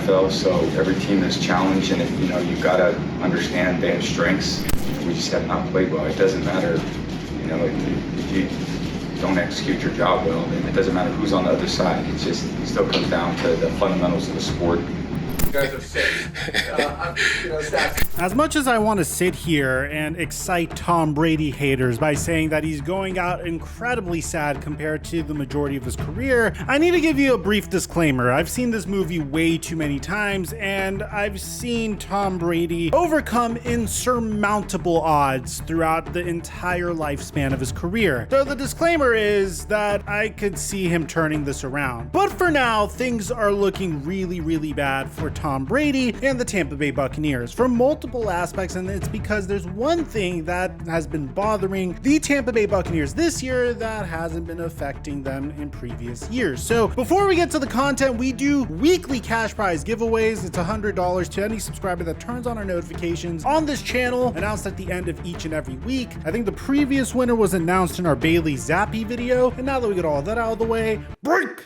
NFL, so every team is challenged, and you've got to understand they have strengths. We just have not played well. It doesn't matter, if you don't execute your job well, then it doesn't matter who's on the other side. It still comes down to the fundamentals of the sport. You guys are sick. As much as I want to sit here and excite Tom Brady haters by saying that he's going out incredibly sad compared to the majority of his career, I need to give you a brief disclaimer. I've seen this movie way too many times, and I've seen Tom Brady overcome insurmountable odds throughout the entire lifespan of his career. So the disclaimer is that I could see him turning this around. But for now, things are looking really, really bad for Tom Brady and the Tampa Bay Buccaneers from multiple aspects, and it's because there's one thing that has been bothering the Tampa Bay Buccaneers this year that hasn't been affecting them in previous years. So before we get to the content, we do weekly cash prize giveaways. It's $100 to any subscriber that turns on our notifications on this channel, announced at the end of each and every week. I think the previous winner was announced in our Bailey Zappi video, and now that we get all that out of the way, break!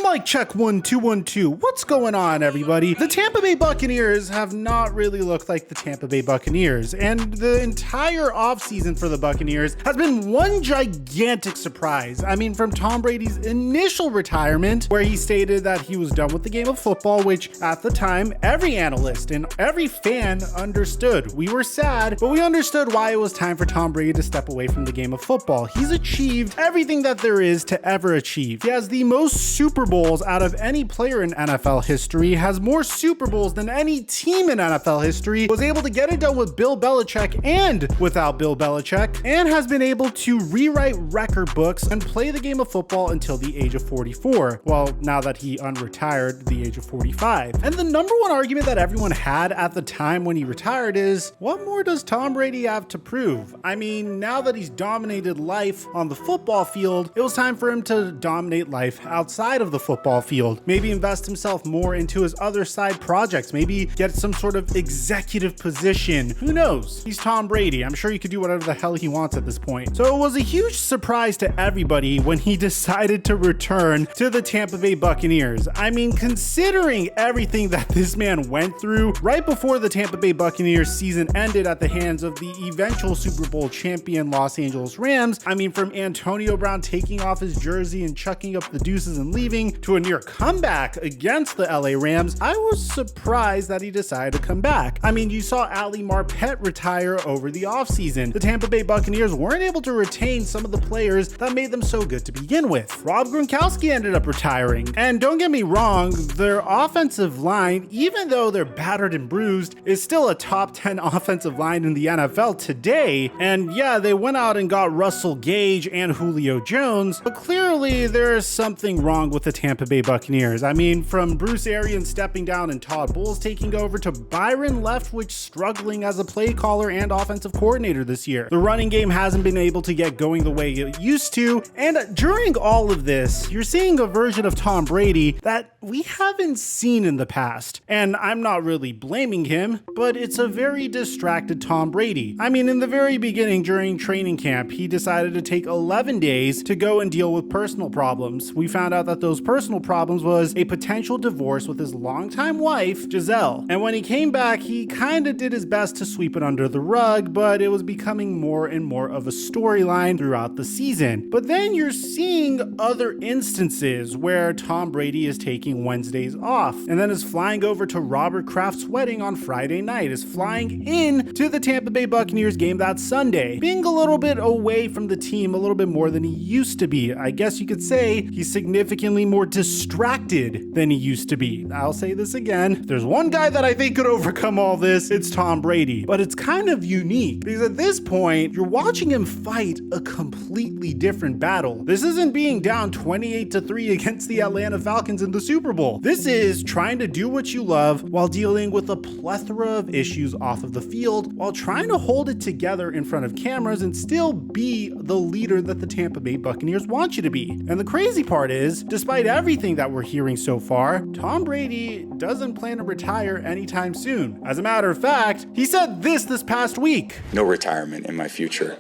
Mic check 1 2 1 2. What's going on, everybody? The Tampa Bay Buccaneers have not really looked like the Tampa Bay Buccaneers, and the entire offseason for the Buccaneers has been one gigantic surprise. I mean, from Tom Brady's initial retirement, where he stated that he was done with the game of football, which at the time, every analyst and every fan understood. We were sad, but we understood why it was time for Tom Brady to step away from the game of football. He's achieved everything that there is to ever achieve. He has the most Super Bowls out of any player in NFL history, has more Super Bowls than any team in NFL history, was able to get it done with Bill Belichick and without Bill Belichick, and has been able to rewrite record books and play the game of football until the age of 44. Well, now that he unretired, the age of 45. And the number one argument that everyone had at the time when he retired is, what more does Tom Brady have to prove? I mean, now that he's dominated life on the football field, it was time for him to dominate life outside of the football field. Maybe invest himself more into his other side projects. Maybe get some sort of executive position. Who knows? He's Tom Brady. I'm sure he could do whatever the hell he wants at this point. So it was a huge surprise to everybody when he decided to return to the Tampa Bay Buccaneers. I mean, considering everything that this man went through right before the Tampa Bay Buccaneers season ended at the hands of the eventual Super Bowl champion Los Angeles Rams. I mean, from Antonio Brown taking off his jersey and chucking up the deuces and leaving to a near comeback against the LA Rams, I was surprised that he decided to come back. I mean, you saw Ali Marpet retire over the offseason. The Tampa Bay Buccaneers weren't able to retain some of the players that made them so good to begin with. Rob Gronkowski ended up retiring. And don't get me wrong, their offensive line, even though they're battered and bruised, is still a top 10 offensive line in the NFL today. And yeah, they went out and got Russell Gage and Julio Jones, but clearly there's something wrong with the Tampa Bay Buccaneers. I mean, from Bruce Arians stepping down and Todd Bowles taking over to Byron Leftwich struggling as a play caller and offensive coordinator this year. The running game hasn't been able to get going the way it used to, and during all of this, you're seeing a version of Tom Brady that we haven't seen in the past. And I'm not really blaming him, but it's a very distracted Tom Brady. I mean, in the very beginning during training camp, he decided to take 11 days to go and deal with personal problems. We found out that those personal problems was a potential divorce with his longtime wife, Giselle. And when he came back, he kind of did his best to sweep it under the rug, but it was becoming more and more of a storyline throughout the season. But then you're seeing other instances where Tom Brady is taking Wednesdays off, and then is flying over to Robert Kraft's wedding on Friday night, is flying in to the Tampa Bay Buccaneers game that Sunday, being a little bit away from the team a little bit more than he used to be. I guess you could say he's significantly more distracted than he used to be. I'll say this again, if there's one guy that I think could overcome all this, it's Tom Brady. But it's kind of unique because at this point, you're watching him fight a completely different battle. This isn't being down 28-3 against the Atlanta Falcons in the Super Bowl. This is trying to do what you love while dealing with a plethora of issues off of the field, while trying to hold it together in front of cameras and still be the leader that the Tampa Bay Buccaneers want you to be. And the crazy part is, despite everything that we're hearing so far, Tom Brady doesn't plan to retire anytime soon. As a matter of fact, he said this past week. No retirement in my future.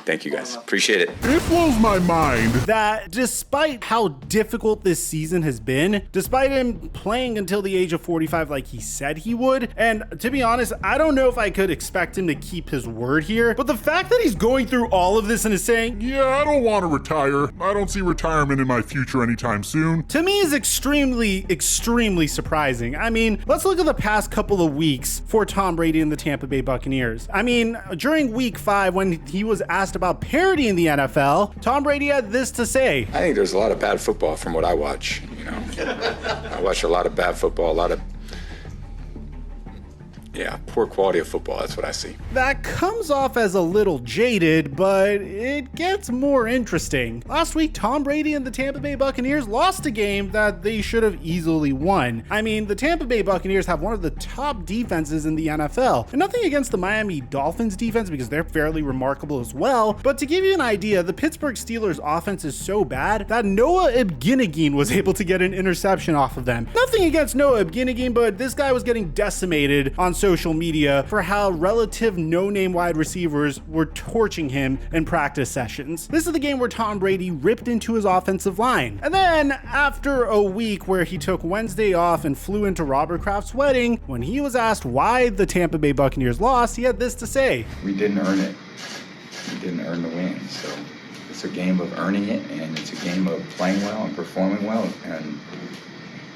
Thank you guys. Appreciate it. It blows my mind that despite how difficult this season has been, despite him playing until the age of 45 like he said he would, and to be honest, I don't know if I could expect him to keep his word here, but the fact that he's going through all of this and is saying, yeah, I don't want to retire. I don't see retirement in my future anytime soon. To me is extremely surprising. I mean, let's look at the past couple of weeks for Tom Brady and the Tampa Bay Buccaneers. I mean, during week 5 when he was asked about parity in the NFL, Tom Brady had this to say. I think there's a lot of bad football from what I watch, you know. I watch a lot of bad football, a lot of poor quality of football. That's what I see. That comes off as a little jaded, but it gets more interesting. Last week, Tom Brady and the Tampa Bay Buccaneers lost a game that they should have easily won. I mean, the Tampa Bay Buccaneers have one of the top defenses in the NFL. And nothing against the Miami Dolphins defense because they're fairly remarkable as well. But to give you an idea, the Pittsburgh Steelers offense is so bad that Noah Ebginegin was able to get an interception off of them. Nothing against Noah Ebginegin, but this guy was getting decimated on social media for how relative no-name wide receivers were torching him in practice sessions. This is the game where Tom Brady ripped into his offensive line. And then after a week where he took Wednesday off and flew into Robert Kraft's wedding, when he was asked why the Tampa Bay Buccaneers lost, he had this to say. We didn't earn it. We didn't earn the win. So it's a game of earning it, and it's a game of playing well and performing well, and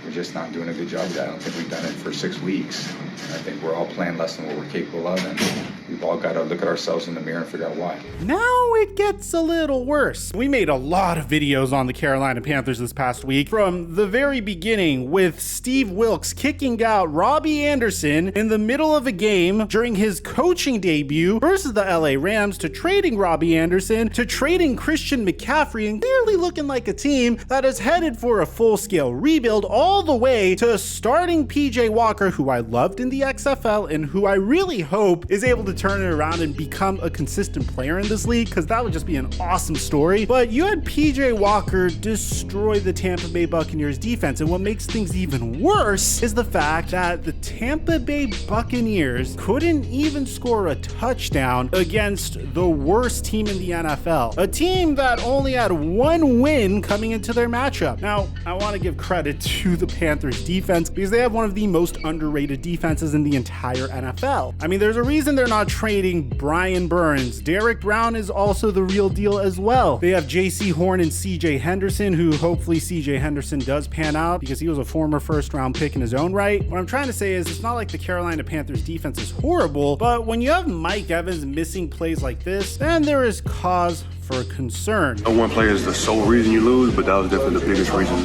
we're just not doing a good job of that. I don't think we've done it for 6 weeks. And I think we're all playing less than what we're capable of, and we've all got to look at ourselves in the mirror and figure out why. Now it gets a little worse. We made a lot of videos on the Carolina Panthers this past week, from the very beginning with Steve Wilkes kicking out Robbie Anderson in the middle of a game during his coaching debut versus the LA Rams, to trading Robbie Anderson, to trading Christian McCaffrey, and clearly looking like a team that is headed for a full-scale rebuild, all the way to starting PJ Walker, who I loved in the XFL and who I really hope is able to turn it around and become a consistent player in this league, because that would just be an awesome story. But you had PJ Walker destroy the Tampa Bay Buccaneers defense, and what makes things even worse is the fact that the Tampa Bay Buccaneers couldn't even score a touchdown against the worst team in the NFL, a team that only had one win coming into their matchup. Now, I want to give credit to the Panthers defense because they have one of the most underrated defenses in the entire NFL. I mean, there's a reason they're not trading Brian Burns. Derek Brown is also the real deal as well. They have JC Horn and CJ Henderson, who hopefully CJ Henderson does pan out because he was a former first-round pick in his own right. What I'm trying to say is it's not like the Carolina Panthers defense is horrible, but when you have Mike Evans missing plays like this, then there is cause for concern. No one player is the sole reason you lose, but that was definitely the biggest reason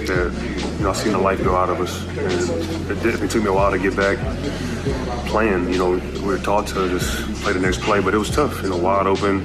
that, I seen the life go out of us. And it definitely took me a while to get back playing. We were taught to just play the next play, but it was tough, wide open.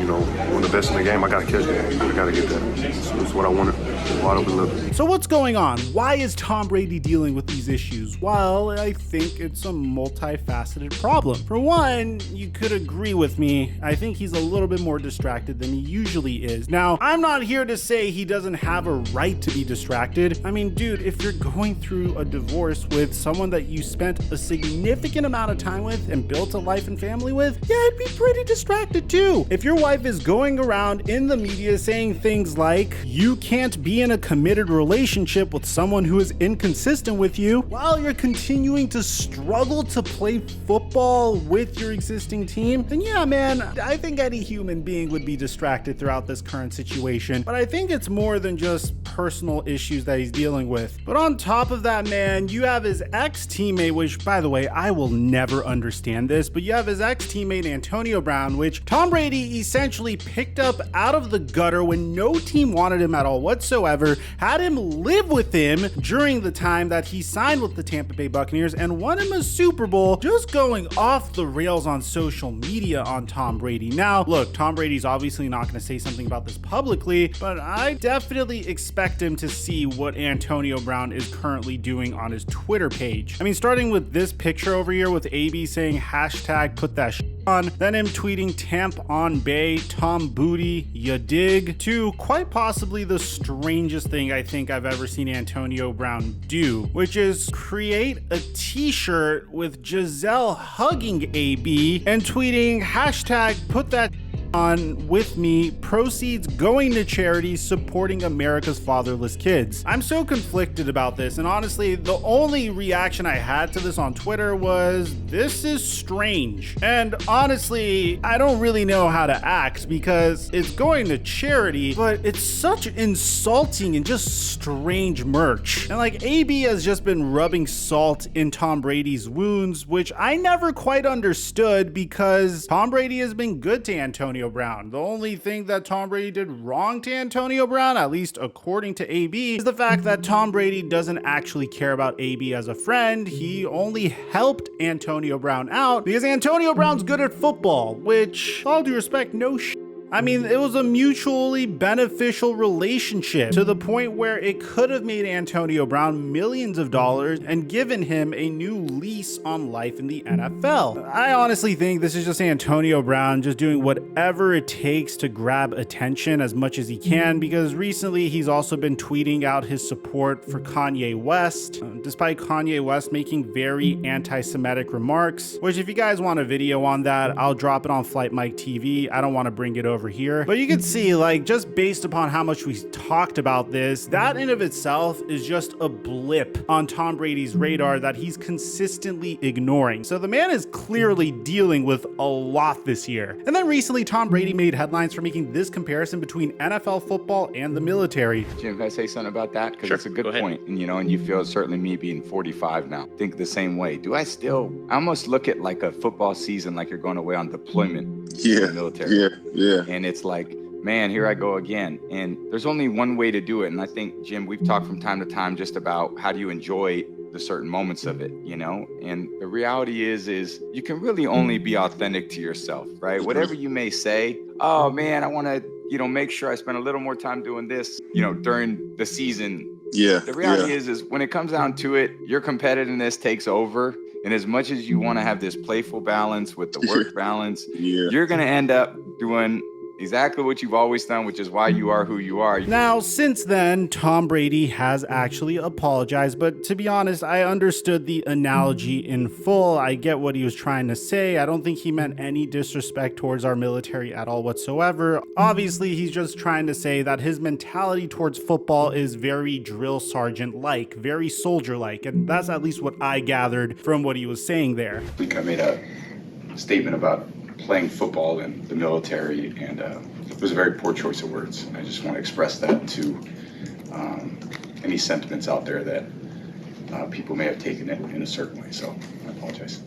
One of the best in the game, I got to catch that. I got to get that. So it's what I wanted, wide open look. So what's going on? Why is Tom Brady dealing with these issues? Well, I think it's a multifaceted problem. For one, you could agree with me. I think he's a little bit more distracted than he usually is. Now, I'm not here to say he doesn't have a right to be distracted. I mean, dude, if you're going through a divorce with someone that you spent a significant amount of time with and built a life and family with, yeah, I'd be pretty distracted too. If your wife is going around in the media saying things like, you can't be in a committed relationship with someone who is inconsistent with you while you're continuing to struggle to play football with your existing team, then yeah, man, I think any human being would be distracted throughout this current situation. But I think it's more than just personal issues that he's dealing with. But on top of that, man, you have his ex-teammate, which, by the way, I will never understand this, but you have his ex-teammate Antonio Brown, which Tom Brady essentially picked up out of the gutter when no team wanted him at all whatsoever, had him live with him during the time that he signed with the Tampa Bay Buccaneers, and won him a Super Bowl, just going off the rails on social media on Tom Brady. Now, look, Tom Brady's obviously not going to say something about this publicly, but I definitely expect him to see what Antonio Brown is currently doing on his Twitter page. I mean, starting with this picture over here with AB saying hashtag put that then him tweeting Tamp on Bay, Tom Booty, ya dig, to quite possibly the strangest thing I think I've ever seen Antonio Brown do, which is create a t-shirt with Giselle hugging AB and tweeting hashtag put that on with me, proceeds going to charities supporting America's fatherless kids. I'm so conflicted about this, and honestly, the only reaction I had to this on Twitter was, this is strange. And honestly, I don't really know how to act because it's going to charity, but it's such insulting and just strange merch. And like, AB has just been rubbing salt in Tom Brady's wounds, which I never quite understood because Tom Brady has been good to Antonio Brown. The only thing that Tom Brady did wrong to Antonio Brown, at least according to AB, is the fact that Tom Brady doesn't actually care about AB as a friend. He only helped Antonio Brown out because Antonio Brown's good at football, which, all due respect, no shit. I mean, it was a mutually beneficial relationship to the point where it could have made Antonio Brown millions of dollars and given him a new lease on life in the NFL. I honestly think this is just Antonio Brown just doing whatever it takes to grab attention as much as he can, because recently he's also been tweeting out his support for Kanye West, despite Kanye West making very anti-Semitic remarks, which if you guys want a video on that, I'll drop it on Flight Mike TV. I don't want to bring it over here, but you can see, like, just based upon how much we talked about this, that in of itself is just a blip on Tom Brady's radar that he's consistently ignoring. So the man is clearly dealing with a lot this year. And then recently Tom Brady made headlines for making this comparison between NFL football and the military. Jim, can I say something about that? Because Sure. it's a good Go ahead. point. And, and you feel, certainly me being 45 now, think the same way. I almost look at like a football season like you're going away on deployment in the military. Yeah. And it's like, man, here I go again. And there's only one way to do it. And I think, Jim, we've talked from time to time just about how do you enjoy the certain moments of it, And the reality is you can really only be authentic to yourself, right? Whatever you may say, oh man, I want to, make sure I spend a little more time doing this, during the season. Yeah. The reality is when it comes down to it, your competitiveness takes over. And as much as you want to have this playful balance with the work balance, you're going to end up doing exactly what you've always done, which is why you are who you are. Now, since then, Tom Brady has actually apologized, but to be honest, I understood the analogy in full. I get what he was trying to say. I don't think he meant any disrespect towards our military at all whatsoever. Obviously, he's just trying to say that his mentality towards football is very drill sergeant-like, very soldier-like, and that's at least what I gathered from what he was saying there. I think I made a statement about playing football in the military, and it was a very poor choice of words. I just want to express that to any sentiments out there that people may have taken it in a certain way. So I apologize.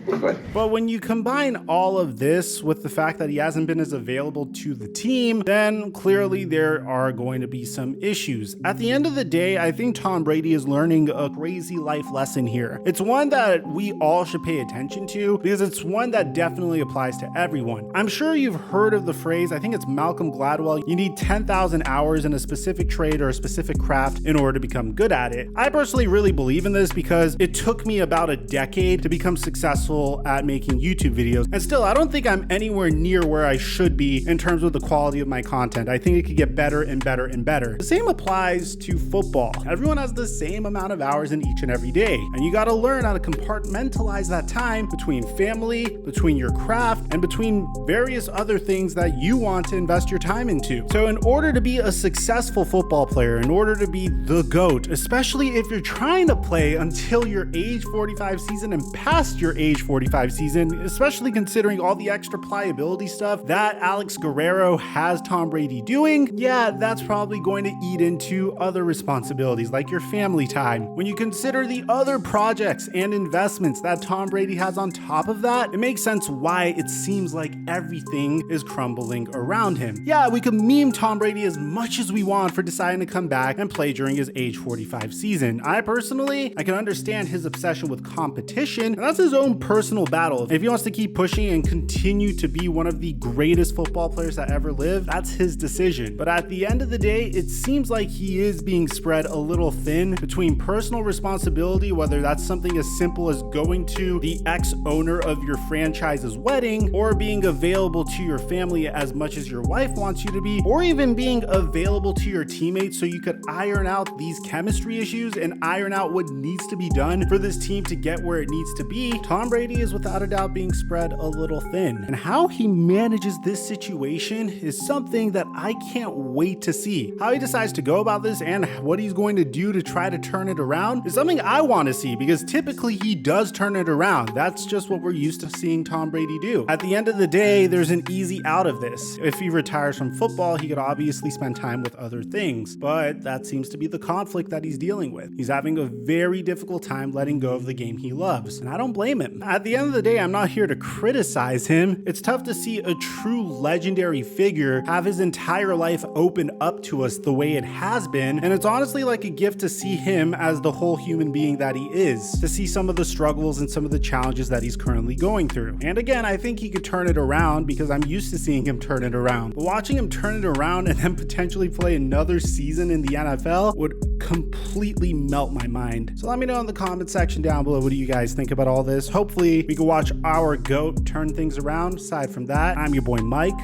Go ahead. But when you combine all of this with the fact that he hasn't been as available to the team, then clearly there are going to be some issues. At the end of the day, I think Tom Brady is learning a crazy life lesson here. It's one that we all should pay attention to because it's one that definitely applies to everyone. I'm sure you've heard of the phrase, I think it's Malcolm Gladwell, you need 10,000 hours in a specific trade or a specific craft in order to become good at it. I personally really believe in this because it took me about a decade to become successful at making YouTube videos, and still I don't think I'm anywhere near where I should be in terms of the quality of my content. I think it could get better and better and better. The same applies to football. Everyone has the same amount of hours in each and every day, and you got to learn how to compartmentalize that time between family, between your craft, and between various other things that you want to invest your time into. So in order to be a successful football player, in order to be the GOAT, especially if you're trying to play until your age 45 season and past your age 45 season, especially considering all the extra pliability stuff that Alex Guerrero has Tom Brady doing, yeah, that's probably going to eat into other responsibilities like your family time. When you consider the other projects and investments that Tom Brady has on top of that, it makes sense why it seems like everything is crumbling around him. Yeah, we could meme Tom Brady as much as we want for deciding to come back and play during his age 45 season. I can understand his obsession with competition, and that's his own personal personal battle. If he wants to keep pushing and continue to be one of the greatest football players that ever lived, that's his decision. But at the end of the day, it seems like he is being spread a little thin between personal responsibility, whether that's something as simple as going to the ex-owner of your franchise's wedding, or being available to your family as much as your wife wants you to be, or even being available to your teammates so you could iron out these chemistry issues and iron out what needs to be done for this team to get where it needs to be. Tom Brady is without a doubt being spread a little thin. And how he manages this situation is something that I can't wait to see. How he decides to go about this and what he's going to do to try to turn it around is something I want to see, because typically he does turn it around. That's just what we're used to seeing Tom Brady do. At the end of the day, there's an easy out of this. If he retires from football, he could obviously spend time with other things, but that seems to be the conflict that he's dealing with. He's having a very difficult time letting go of the game he loves, and I don't blame him. At the end of the day, I'm not here to criticize him. It's tough to see a true legendary figure have his entire life open up to us the way it has been, and it's honestly like a gift to see him as the whole human being that he is, to see some of the struggles and some of the challenges that he's currently going through. And again, I think he could turn it around because I'm used to seeing him turn it around. But watching him turn it around and then potentially play another season in the NFL would completely melt my mind. So let me know in the comment section down below, what do you guys think about all this? Hopefully we can watch our GOAT turn things around. Aside from that, I'm your boy Mike.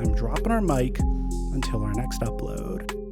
I'm dropping our mic until our next upload.